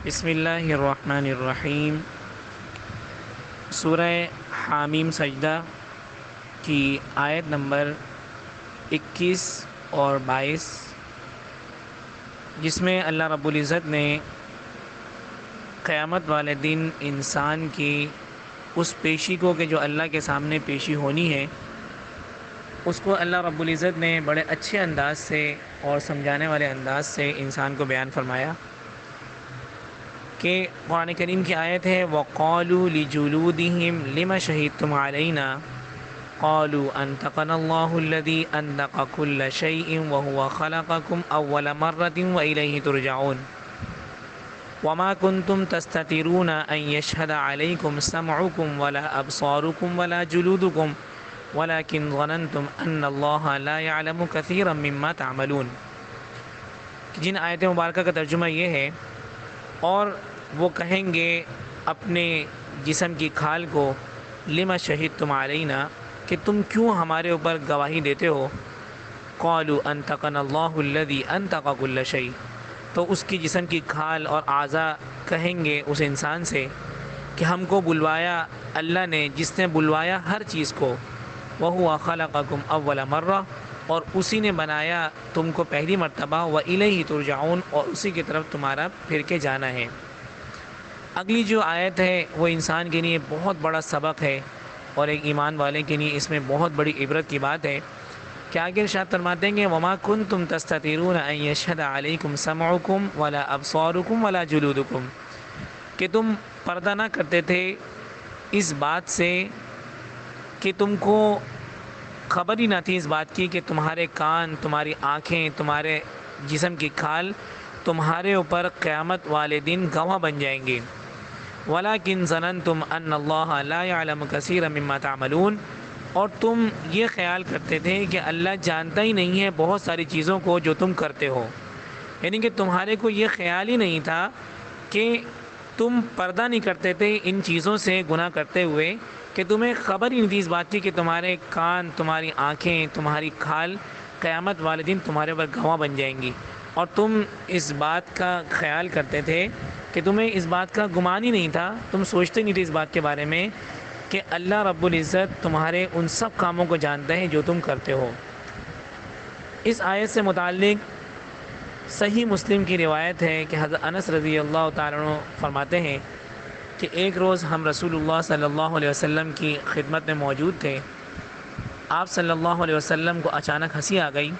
بسم اللہ الرحمن الرحیم۔ سورہ حامیم سجدہ کی آیت نمبر 21 اور 22، جس میں اللہ رب العزت نے قیامت والے دن انسان کی اس پیشی کو کہ جو اللہ کے سامنے پیشی ہونی ہے، اس کو اللہ رب العزت نے بڑے اچھے انداز سے اور سمجھانے والے انداز سے انسان کو بیان فرمایا کہ قرآن کریم کی آیت ہے وَقَالُوا لِجُلُودِهِمْ لِمَ شَهِدتُّمْ عَلَيْنَا قَالُوا أَنطَقَنَا اللَّهُ الَّذِي أَنطَقَ كُلَّ شَيْءٍ وَهُوَ خَلَقَكُمْ أَوَّلَ مَرَّةٍ وَإِلَيْهِ تُرْجَعُونَ وَمَا كُنْتُمْ تَسْتَتِرُونَ أَنْ يَشْهَدَ عَلَيْكُمْ سَمْعُكُمْ وَلَا أَبْصَارُكُمْ وَلَا جُلُودُكُمْ وَلَكِنْ ظَنَنْتُمْ أَنَّ اللَّهَ لَا يَعْلَمُ كَثِيرًا مِمَّا تَعْمَلُونَ۔ جن آیت مبارکہ کا ترجمہ یہ ہے، اور وہ کہیں گے اپنے جسم کی کھال کو لِمَ شَهِدتُّمْ عَلَيْنَا، کہ تم کیوں ہمارے اوپر گواہی دیتے ہو۔ قَالُوا أَنطَقَنَا اللَّهُ الَّذِي أَنطَقَ كُلَّ شَيْءٍ، تو اس کی جسم کی کھال اور اعضاء کہیں گے اس انسان سے کہ ہم کو بلوایا اللہ نے، جس نے بلوایا ہر چیز کو، وَهُوَ خَلَقَكُمْ أَوَّلَ مَرَّةٍ، اور اسی نے بنایا تم کو پہلی مرتبہ، وَإِلَيْهِ تُرْجَعُونَ، اور اسی کی طرف تمہارا پھر کے جانا ہے۔ اگلی جو آیت ہے وہ انسان کے لیے بہت بڑا سبق ہے، اور ایک ایمان والے کے لیے اس میں بہت بڑی عبرت کی بات ہے کہ آگے ارشاد فرماتے ہیں کہ وَمَا كُنْتُمْ تَسْتَتِرُونَ أَنْ يَشْهَدَ عَلَيْكُمْ سَمْعُكُمْ وَلَا أَبْصَارُكُمْ وَلَا جُلُودُكُمْ، کہ تم پردہ نہ کرتے تھے اس بات سے کہ تم کو خبر ہی نہ تھی اس بات کی کہ تمہارے کان، تمہاری آنکھیں، تمہارے جسم کی کھال تمہارے اوپر قیامت والے دن گواہ بن جائیں گے۔ وَلَكِنْ ظَنَنْتُمْ أَنَّ اللَّهَ لَا يَعْلَمُ كَثِيرًا مِمَّا تَعْمَلُونَ، اور تم یہ خیال کرتے تھے کہ اللہ جانتا ہی نہیں ہے بہت ساری چیزوں کو جو تم کرتے ہو، یعنی کہ تمہارے کو یہ خیال ہی نہیں تھا کہ تم پردہ نہیں کرتے تھے ان چیزوں سے گناہ کرتے ہوئے، کہ تمہیں خبر ہی نہیں تھی اس بات کی کہ تمہارے کان، تمہاری آنکھیں، تمہاری کھال قیامت والے دن تمہارے اوپر گواہ بن جائیں گی، اور تم اس بات کا خیال کرتے تھے کہ تمہیں اس بات کا گمان ہی نہیں تھا، تم سوچتے نہیں تھے اس بات کے بارے میں کہ اللہ رب العزت تمہارے ان سب کاموں کو جانتا ہے جو تم کرتے ہو۔ اس آیت سے متعلق صحیح مسلم کی روایت ہے کہ حضرت انس رضی اللہ تعالیٰ عنہ فرماتے ہیں کہ ایک روز ہم رسول اللہ صلی اللہ علیہ وسلم کی خدمت میں موجود تھے۔ آپ صلی اللہ علیہ وسلم کو اچانک ہنسی آ گئی۔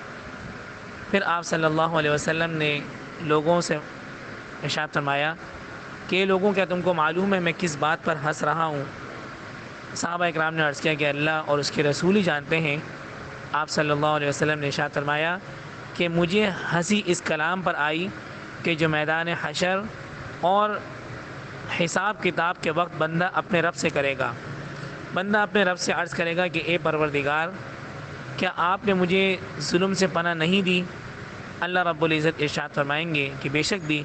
پھر آپ صلی اللہ علیہ وسلم نے لوگوں سے ارشاد فرمایا کہ لوگوں، کیا تم کو معلوم ہے میں کس بات پر ہنس رہا ہوں؟ صحابہ اکرام نے عرض کیا کہ اللہ اور اس کے رسول ہی جانتے ہیں۔ آپ صلی اللہ علیہ وسلم نے ارشاد فرمایا کہ مجھے ہنسی اس کلام پر آئی کہ جو میدان حشر اور حساب کتاب کے وقت بندہ اپنے رب سے کرے گا، بندہ اپنے رب سے عرض کرے گا کہ اے پروردگار، کیا آپ نے مجھے ظلم سے پناہ نہیں دی؟ اللہ رب العزت ارشاد فرمائیں گے کہ بے شک دی۔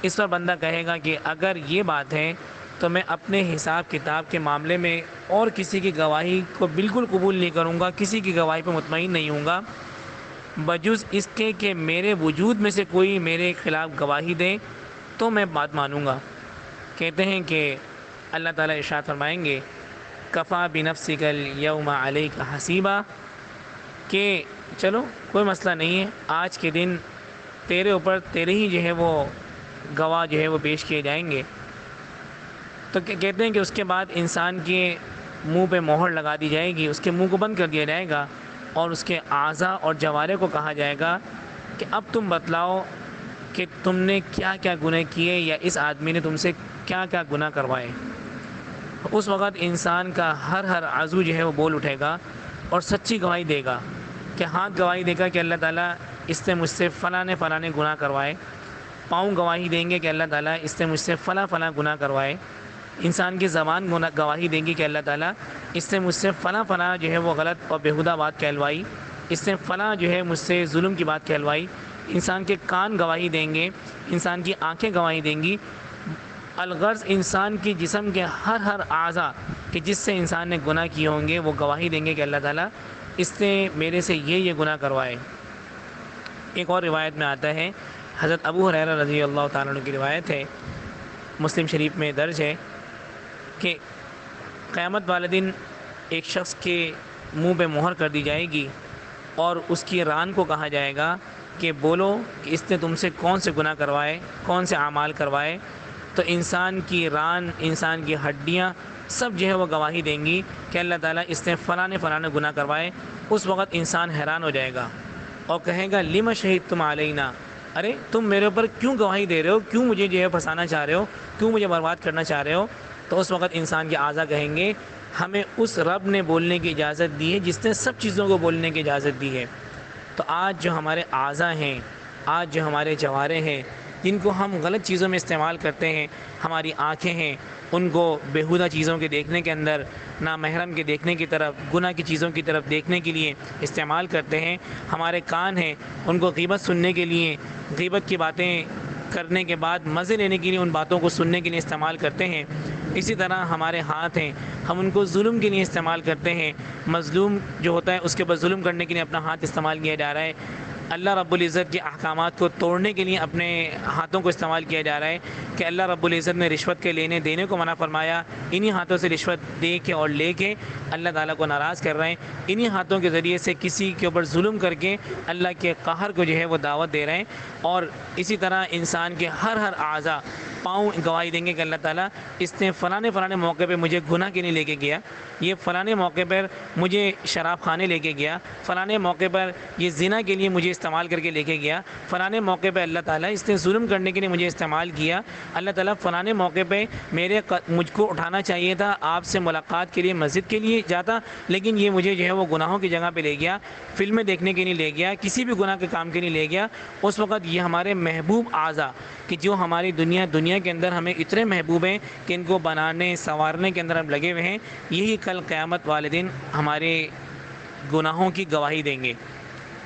اس پر بندہ کہے گا کہ اگر یہ بات ہے تو میں اپنے حساب کتاب کے معاملے میں اور کسی کی گواہی کو بالکل قبول نہیں کروں گا، کسی کی گواہی پہ مطمئن نہیں ہوں گا، بجز اس کے کہ میرے وجود میں سے کوئی میرے خلاف گواہی دے تو میں بات مانوں گا۔ کہتے ہیں کہ اللہ تعالیٰ ارشاد فرمائیں گے کفا بنفسک الیوم علیک حسیبا، کہ چلو کوئی مسئلہ نہیں ہے، آج کے دن تیرے اوپر تیرے ہی جو ہے وہ گواہ جو ہے وہ پیش کیے جائیں گے۔ تو کہتے ہیں کہ اس کے بعد انسان کے منہ پہ مہر لگا دی جائے گی، اس کے منہ کو بند کر دیا جائے گا، اور اس کے اعضاء اور جوارح کو کہا جائے گا کہ اب تم بتلاؤ کہ تم نے کیا کیا گناہ کیے، یا اس آدمی نے تم سے کیا کیا گناہ کروائے۔ اس وقت انسان کا ہر عضو جو ہے وہ بول اٹھے گا اور سچی گواہی دے گا، کہ ہاتھ گواہی دے گا کہ اللہ تعالیٰ اس نے مجھ سے فلاں گناہ کروائے، پاؤں گواہی دیں گے کہ اللہ تعالیٰ اس نے مجھ سے فلاں گناہ کروائے، انسان کی زبان گواہی دیں گی کہ اللہ تعالیٰ اس نے مجھ سے فلاں جو ہے وہ غلط اور بیہودہ بات کہلوائی، اس نے فلاں جو ہے مجھ سے ظلم کی بات کہلوائی۔ انسان کے کان گواہی دیں گے، انسان کی آنکھیں گواہی دیں گی، الغرض انسان کی جسم کے ہر اعضاء کہ جس سے انسان نے گناہ کیے ہوں گے وہ گواہی دیں گے کہ اللہ تعالیٰ اس نے میرے سے یہ گناہ کروائے۔ ایک اور روایت میں آتا ہے، حضرت ابو ہریرہ رضی اللہ تعالیٰ عنہ کی روایت ہے مسلم شریف میں درج ہے کہ قیامت والے دن ایک شخص کے منہ پہ مہر کر دی جائے گی اور اس کی ران کو کہا جائے گا کہ بولو کہ اس نے تم سے کون سے گناہ کروائے، کون سے اعمال کروائے. تو انسان کی ران، انسان کی ہڈیاں سب جو ہے وہ گواہی دیں گی کہ اللہ تعالیٰ اس نے فلاں گناہ کروائے. اس وقت انسان حیران ہو جائے گا اور کہے گا لما شہدتم علینا، ارے تم میرے اوپر کیوں گواہی دے رہے ہو، کیوں مجھے جو ہے پھنسانا چاہ رہے ہو، کیوں مجھے برباد کرنا چاہ رہے ہو. تو اس وقت انسان کے اعضا کہیں گے ہمیں اس رب نے بولنے کی اجازت دی ہے جس نے سب چیزوں کو بولنے کی اجازت دی ہے. تو آج جو ہمارے اعضا ہیں، آج جو ہمارے جوارے ہیں، جن کو ہم غلط چیزوں میں استعمال کرتے ہیں، ہماری آنکھیں ہیں ان کو بیہودہ چیزوں کے دیکھنے کے اندر، نامحرم کے دیکھنے کی طرف، گناہ کی چیزوں کی طرف دیکھنے کے لیے استعمال کرتے ہیں. ہمارے کان ہیں ان کو غیبت سننے کے لیے، غیبت کی باتیں کرنے کے بعد مزے لینے کے لیے ان باتوں کو سننے کے لیے استعمال کرتے ہیں. اسی طرح ہمارے ہاتھ ہیں، ہم ان کو ظلم کے لیے استعمال کرتے ہیں. مظلوم جو ہوتا ہے اس کے اوپر ظلم کرنے کے لیے اپنا ہاتھ استعمال کیا جا رہا ہے. اللہ رب العزت کے احکامات کو توڑنے کے لیے اپنے ہاتھوں کو استعمال کیا جا رہا ہے کہ اللہ رب العزت نے رشوت کے لینے دینے کو منع فرمایا، انہی ہاتھوں سے رشوت دے کے اور لے کے اللہ تعالیٰ کو ناراض کر رہے ہیں. انہی ہاتھوں کے ذریعے سے کسی کے اوپر ظلم کر کے اللہ کے قہر کو جو ہے وہ دعوت دے رہے ہیں. اور اسی طرح انسان کے ہر اعضا، پاؤں گواہی دیں گے کہ اللہ تعالیٰ اس نے فلاں موقع پہ مجھے گناہ کے لیے لے کے گیا، یہ فلاں موقع پر مجھے شراب خانے لے کے گیا، فلاں موقع پر یہ زنا کے لیے مجھے استعمال کر کے لے کے گیا، فلاں موقع پہ اللہ تعالیٰ اس نے ظلم کرنے کے لیے مجھے استعمال کیا. اللہ تعالیٰ فلاں موقع پہ مجھ کو اٹھانا چاہیے تھا، آپ سے ملاقات کے لیے مسجد کے لیے جاتا، لیکن یہ مجھے جو ہے وہ گناہوں کی جگہ پہ لے گیا، فلمیں دیکھنے کے لیے لے گیا، کسی بھی گناہ کے کام کے لیے لے گیا. اس وقت یہ ہمارے محبوب اعضا کہ جو ہماری دنیا کے اندر ہمیں اتنے محبوب ہیں کہ ان کو بنانے سنوارنے کے اندر ہم لگے ہوئے ہیں، یہی کل قیامت والے دن ہمارے گناہوں کی گواہی دیں گے.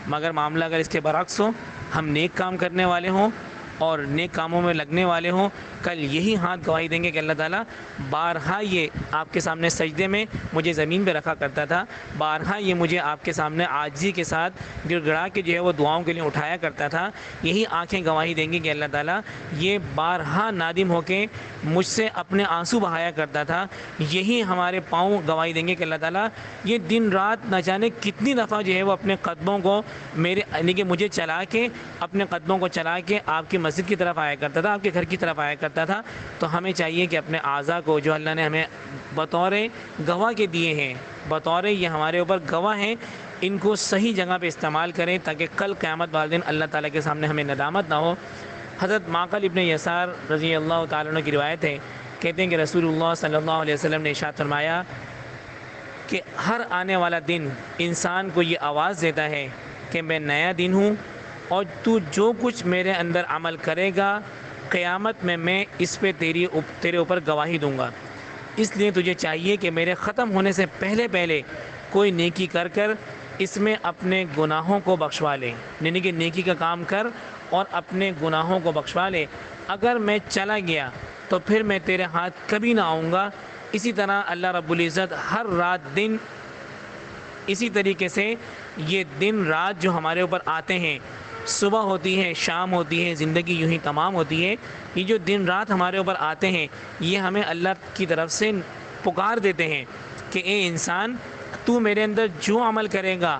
مگر معاملہ اگر اس کے برعکس ہو، ہم نیک کام کرنے والے ہوں اور نیک کاموں میں لگنے والے ہوں، کل یہی ہاتھ گواہی دیں گے کہ اللہ تعالیٰ بارہا یہ آپ کے سامنے سجدے میں مجھے زمین پہ رکھا کرتا تھا، بارہا یہ مجھے آپ کے سامنے عاجزی کے ساتھ گڑ گڑا کے جو ہے وہ دعاؤں کے لیے اٹھایا کرتا تھا. یہی آنکھیں گواہی دیں گی کہ اللہ تعالیٰ یہ بارہا نادم ہو کے مجھ سے اپنے آنسو بہایا کرتا تھا. یہی ہمارے پاؤں گواہی دیں گے کہ اللہ تعالیٰ یہ دن رات نہ جانے کتنی دفعہ جو ہے وہ اپنے قدموں کو میرے یعنی کہ مجھے چلا کے، اپنے قدموں کو چلا کے آپ کی مسجد کی طرف آیا کرتا تھا، آپ کے گھر کی طرف آیا کرتا تھا. تو ہمیں چاہیے کہ اپنے اعضا کو جو اللہ نے ہمیں بطور گواہ کے دیے ہیں، بطور یہ ہمارے اوپر گواہ ہیں، ان کو صحیح جگہ پہ استعمال کریں تاکہ کل قیامت والے دن اللہ تعالیٰ کے سامنے ہمیں ندامت نہ ہو. حضرت معقل ابن یسار رضی اللہ تعالیٰ عنہ کی روایت ہے، کہتے ہیں کہ رسول اللہ صلی اللہ علیہ وسلم نے ارشاد فرمایا کہ ہر آنے والا دن انسان کو یہ آواز دیتا ہے کہ میں نیا دن ہوں اور تو جو کچھ میرے اندر عمل کرے گا قیامت میں اس پہ تیرے اوپر گواہی دوں گا. اس لیے تجھے چاہیے کہ میرے ختم ہونے سے پہلے کوئی نیکی کر اس میں اپنے گناہوں کو بخشوا لے، یعنی کہ نیکی کا کام کر اور اپنے گناہوں کو بخشوا لے. اگر میں چلا گیا تو پھر میں تیرے ہاتھ کبھی نہ آؤں گا. اسی طرح اللہ رب العزت ہر رات دن اسی طریقے سے یہ دن رات جو ہمارے اوپر آتے ہیں، صبح ہوتی ہے، شام ہوتی ہے، زندگی یوں ہی تمام ہوتی ہے، یہ جو دن رات ہمارے اوپر آتے ہیں یہ ہمیں اللہ کی طرف سے پکار دیتے ہیں کہ اے انسان تو میرے اندر جو عمل کرے گا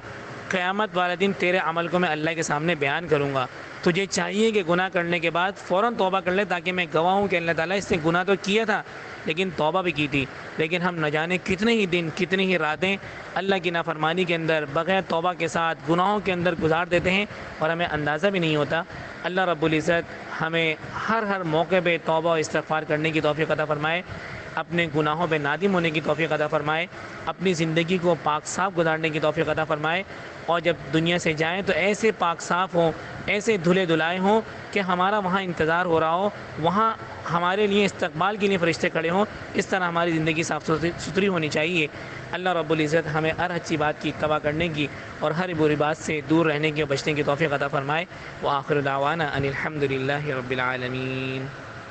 قیامت والے دن تیرے عمل کو میں اللہ کے سامنے بیان کروں گا. تجھے چاہیے کہ گناہ کرنے کے بعد فوراً توبہ کر لے تاکہ میں گواہ ہوں کہ اللہ تعالیٰ اس نے گناہ تو کیا تھا لیکن توبہ بھی کی تھی، لیکن ہم نہ جانے کتنے ہی دن کتنی ہی راتیں اللہ کی نافرمانی کے اندر بغیر توبہ کے ساتھ گناہوں کے اندر گزار دیتے ہیں اور ہمیں اندازہ بھی نہیں ہوتا. اللہ رب العزت ہمیں ہر موقع پہ توبہ و استغفار کرنے کی توفیق عطا فرمائے، اپنے گناہوں پہ نادم ہونے کی توفیق عطا فرمائے، اپنی زندگی کو پاک صاف گزارنے کی توفیق عطا فرمائے، اور جب دنیا سے جائیں تو ایسے پاک صاف ہوں، ایسے دھلے دھلائے ہوں کہ ہمارا وہاں انتظار ہو رہا ہو، وہاں ہمارے لیے استقبال کے لیے فرشتے کھڑے ہوں. اس طرح ہماری زندگی صاف ستھری ہونی چاہیے. اللہ رب العزت ہمیں ہر اچھی بات کی اتباع کرنے کی اور ہر بری بات سے دور رہنے کی اور بچنے کی توفیق عطا فرمائے. وآخر دعوانا ان الحمد للہ رب العالمین.